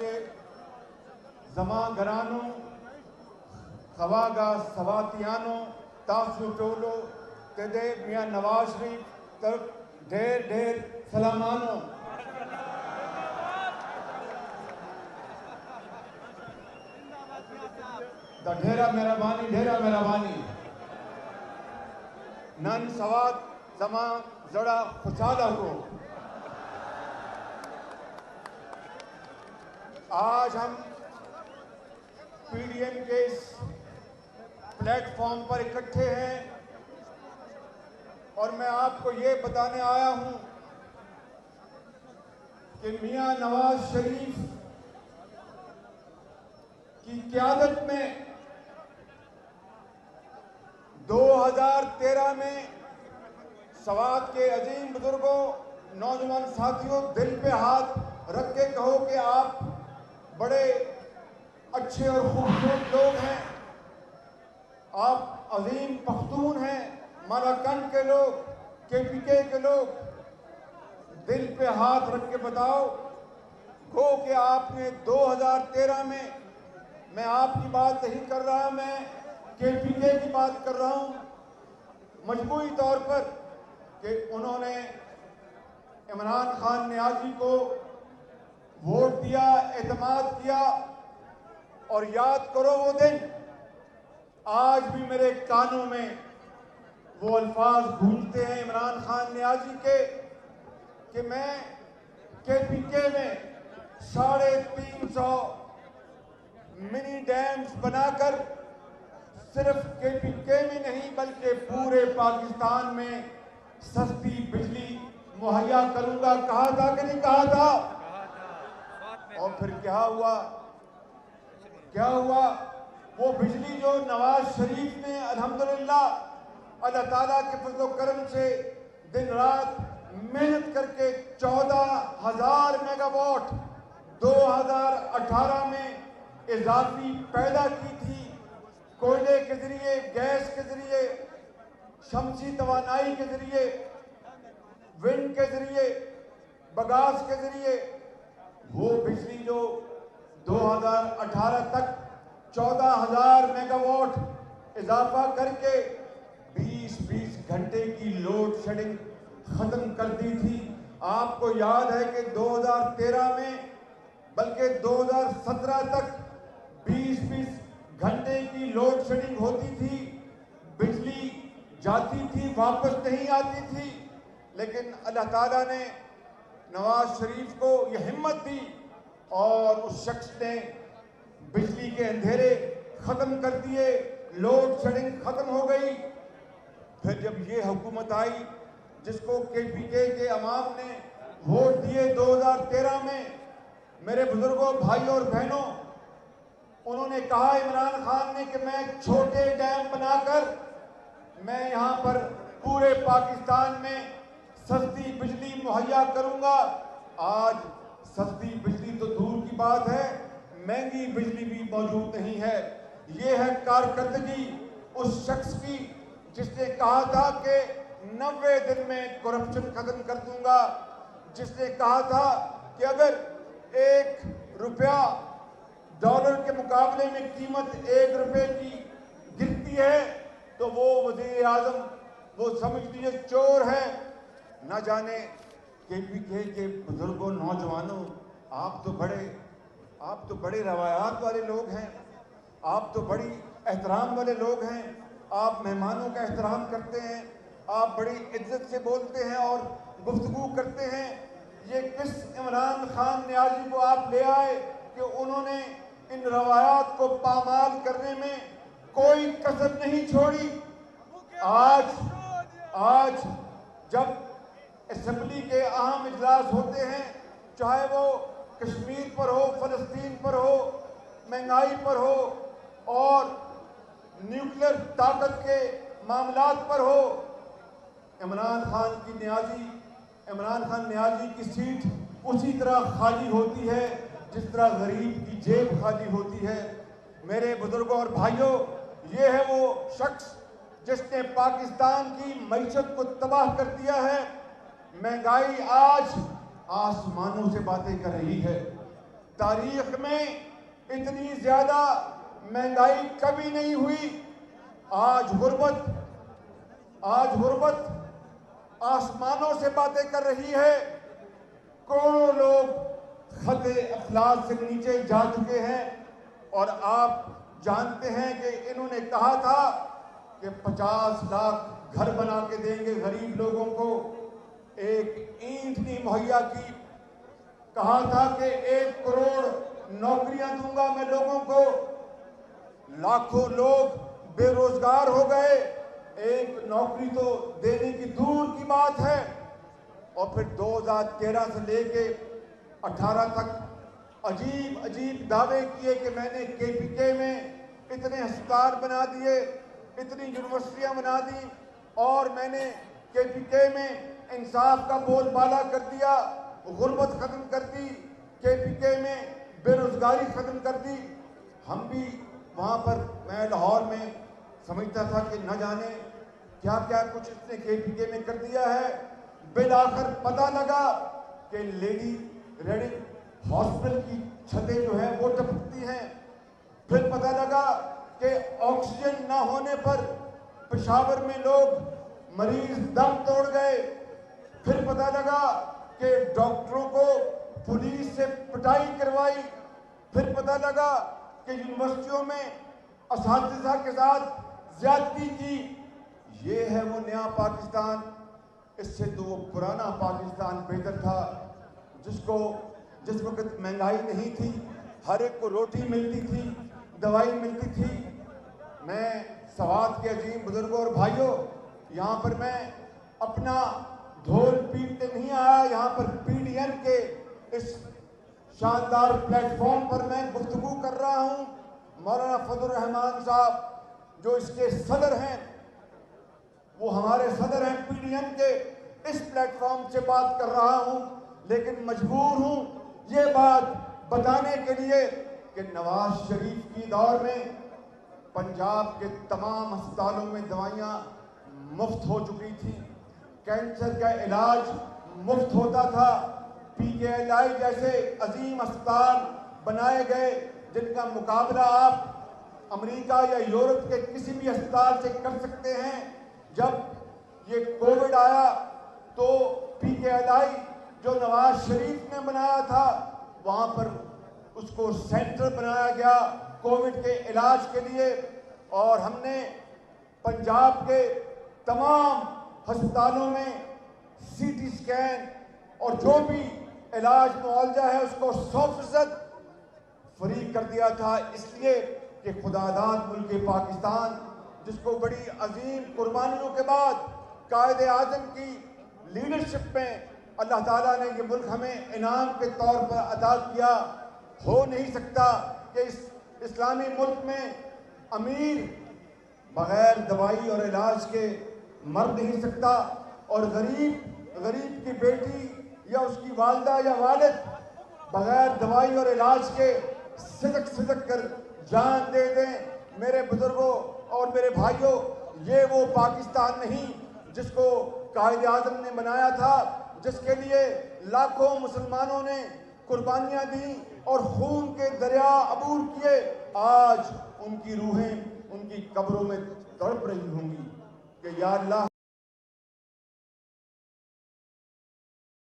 چنانچہ زمان گرانوں خواگاہ سواتیانوں تاسو ٹولو تدے میاں نواز شریف طرف ڈھیر ڈھیر سلامانوں دا ڈھیرہ مہربانی نن سوات زمان زڑا خوشحالہ کو آج ہم پی ڈی ایم کے اس پلیٹ فارم پر اکٹھے ہیں اور میں آپ کو یہ بتانے آیا ہوں کہ میاں نواز شریف کی قیادت میں 2013 میں سوات کے عظیم بزرگوں نوجوان ساتھیوں دل پہ ہاتھ رکھ کے کہو کہ آپ بڑے اچھے اور خوبصورت لوگ ہیں، آپ عظیم پختون ہیں، مالاکنڈ کے لوگ، کے پی کے لوگ، دل پہ ہاتھ رکھ کے بتاؤ گو کہ آپ نے 2013 میں آپ کی بات نہیں کر رہا، میں کے پی کے کی بات کر رہا ہوں، مجموعی طور پر کہ انہوں نے عمران خان نیازی کو ووٹ دیا، اعتماد کیا، اور یاد کرو وہ دن، آج بھی میرے کانوں میں وہ الفاظ گونجتے ہیں عمران خان نیازی کے کہ میں کے پی کے میں 350 منی ڈیمز بنا کر صرف کے پی کے میں نہیں بلکہ پورے پاکستان میں سستی بجلی مہیا کروں گا، کہا تھا کہ نہیں کہا تھا؟ اور پھر کیا ہوا وہ بجلی جو نواز شریف نے الحمدللہ اللہ تعالیٰ کے فضل و کرم سے دن رات محنت کر کے 14,000 میگا واٹ 2018 میں اضافی پیدا کی تھی، کوئلے کے ذریعے، گیس کے ذریعے، شمسی توانائی کے ذریعے، ونڈ کے ذریعے، بگاس کے ذریعے، وہ بجلی جو 2018 تک 14,000 میگا واٹ اضافہ کر کے 20 گھنٹے کی لوڈ شیڈنگ ختم کر دی تھی۔ آپ کو یاد ہے کہ 2013 میں بلکہ 2017 تک 20 گھنٹے کی لوڈ شیڈنگ ہوتی تھی، بجلی جاتی تھی واپس نہیں آتی تھی، لیکن اللہ تعالیٰ نے نواز شریف کو یہ ہمت دی اور اس شخص نے بجلی کے اندھیرے ختم کر دیے، لوڈ شیڈنگ ختم ہو گئی۔ پھر جب یہ حکومت آئی جس کو کے پی کے عوام نے ووٹ دیے 2013 میں، میرے بزرگوں، بھائیوں اور بہنوں، انہوں نے کہا عمران خان نے کہ میں چھوٹے ڈیم بنا کر میں یہاں پر پورے پاکستان میں سستی بجلی مہیا کروں گا۔ آج سستی بجلی تو دور کی بات ہے، مہنگی بجلی بھی موجود نہیں ہے۔ یہ ہے کارکردگی اس شخص کی جس نے کہا تھا کہ 90 دن میں کرپشن ختم کر دوں گا، جس نے کہا تھا کہ اگر 1 روپیہ ڈالر کے مقابلے میں قیمت 1 روپے کی گرتی ہے تو وہ وزیر اعظم وہ سمجھ لیجیے چور ہے۔ نہ جانے کے پی کے بزرگوں، نوجوانوں، آپ تو بڑے روایات والے لوگ ہیں، آپ تو بڑی احترام والے لوگ ہیں، آپ مہمانوں کا احترام کرتے ہیں، آپ بڑی عزت سے بولتے ہیں اور گفتگو کرتے ہیں۔ یہ کس عمران خان نیازی کو آپ لے آئے کہ انہوں نے ان روایات کو پامال کرنے میں کوئی کسر نہیں چھوڑی؟ آج جب اسمبلی کے اہم اجلاس ہوتے ہیں، چاہے وہ کشمیر پر ہو، فلسطین پر ہو، مہنگائی پر ہو اور نیوکلیر طاقت کے معاملات پر ہو، عمران خان نیازی کی سیٹ اسی طرح خالی ہوتی ہے جس طرح غریب کی جیب خالی ہوتی ہے۔ میرے بزرگوں اور بھائیوں، یہ ہے وہ شخص جس نے پاکستان کی معیشت کو تباہ کر دیا ہے۔ مہنگائی آج آسمانوں سے باتیں کر رہی ہے، تاریخ میں اتنی زیادہ مہنگائی کبھی نہیں ہوئی. آج غربت آسمانوں سے باتیں کر رہی ہے. کروڑوں لوگ خط افلاس سے نیچے جا چکے ہیں. اور آپ جانتے ہیں کہ انہوں نے کہا تھا کہ 50 لاکھ گھر بنا کے دیں گے غریب لوگوں کو. ایک اینٹ نہیں مہیا کی. کہا تھا کہ 1 کروڑ نوکریاں دوں گا میں لوگوں کو. لاکھوں لوگ بے روزگار ہو گئے. ایک نوکری تو دینے کی دور کی بات ہے. اور پھر 2013 سے لے کے 18 تک عجیب دعوے کیے کہ میں نے کے پی کے میں اتنے ہسپتال بنا دیے, اتنی یونیورسٹیاں بنا دی, اور میں نے کے پی کے میں انصاف کا بول بالا کر دیا, غربت ختم کر دی, کے پی کے میں بے روزگاری ختم کر دی. ہم بھی وہاں پر, میں لاہور میں سمجھتا تھا کہ نہ جانے کیا کیا کچھ اس نے کے پی کے میں کر دیا ہے. بالآخر پتہ لگا کہ لیڈی ریڈنگ ہاسپٹل کی چھتیں جو ہیں وہ ٹپکتی ہیں. پھر پتہ لگا کہ آکسیجن نہ ہونے پر پشاور میں لوگ مریض دم توڑ گئے. پھر پتہ لگا کہ ڈاکٹروں کو پولیس سے پٹائی کروائی. پھر پتہ لگا کہ یونیورسٹیوں میں اساتذہ کے ساتھ زیادتی کی. یہ ہے وہ نیا پاکستان. اس سے تو وہ پرانا پاکستان بہتر تھا, جس وقت مہنگائی نہیں تھی, ہر ایک کو روٹی ملتی تھی, دوائی ملتی تھی. میں سوات کے عظیم بزرگوں اور بھائیوں, یہاں پر میں اپنا ڈھول پیٹتے نہیں آیا. یہاں پر پی ڈی این کے اس شاندار پلیٹ فارم پر میں گفتگو کر رہا ہوں. مولانا فضل الرحمان صاحب جو اس کے صدر ہیں, وہ ہمارے صدر ہیں پی ڈی این کے, اس پلیٹ فارم سے بات کر رہا ہوں. لیکن مجبور ہوں یہ بات بتانے کے لیے کہ نواز شریف کی دور میں پنجاب کے تمام ہسپتالوں میں دوائیاں مفت ہو چکی تھی. کینسر کا علاج مفت ہوتا تھا. پی کے ایل آئی جیسے عظیم ہسپتال بنائے گئے جن کا مقابلہ آپ امریکہ یا یورپ کے کسی بھی ہسپتال سے کر سکتے ہیں. جب یہ کووڈ آیا تو پی کے ایل آئی جو نواز شریف نے بنایا تھا, وہاں پر اس کو سینٹر بنایا گیا کووڈ کے علاج کے لیے. اور ہم نے پنجاب کے تمام ہسپتالوں میں سی ٹی سکین اور جو بھی علاج معالجہ ہے اس کو 100% فری کر دیا تھا. اس لیے کہ خداداد ملک پاکستان, جس کو بڑی عظیم قربانیوں کے بعد قائد اعظم کی لیڈرشپ میں اللہ تعالیٰ نے یہ ملک ہمیں انعام کے طور پر عطا کیا. ہو نہیں سکتا کہ اس اسلامی ملک میں امیر بغیر دوائی اور علاج کے مر نہیں سکتا, اور غریب کی بیٹی یا اس کی والدہ یا والد بغیر دوائی اور علاج کے صدق کر جان دے دیں. میرے بزرگوں اور میرے بھائیوں, یہ وہ پاکستان نہیں جس کو قائد اعظم نے بنایا تھا, جس کے لیے لاکھوں مسلمانوں نے قربانیاں دیں اور خون کے دریا عبور کیے. آج ان کی روحیں ان کی قبروں میں تڑپ رہی ہوں گی کہ یا اللہ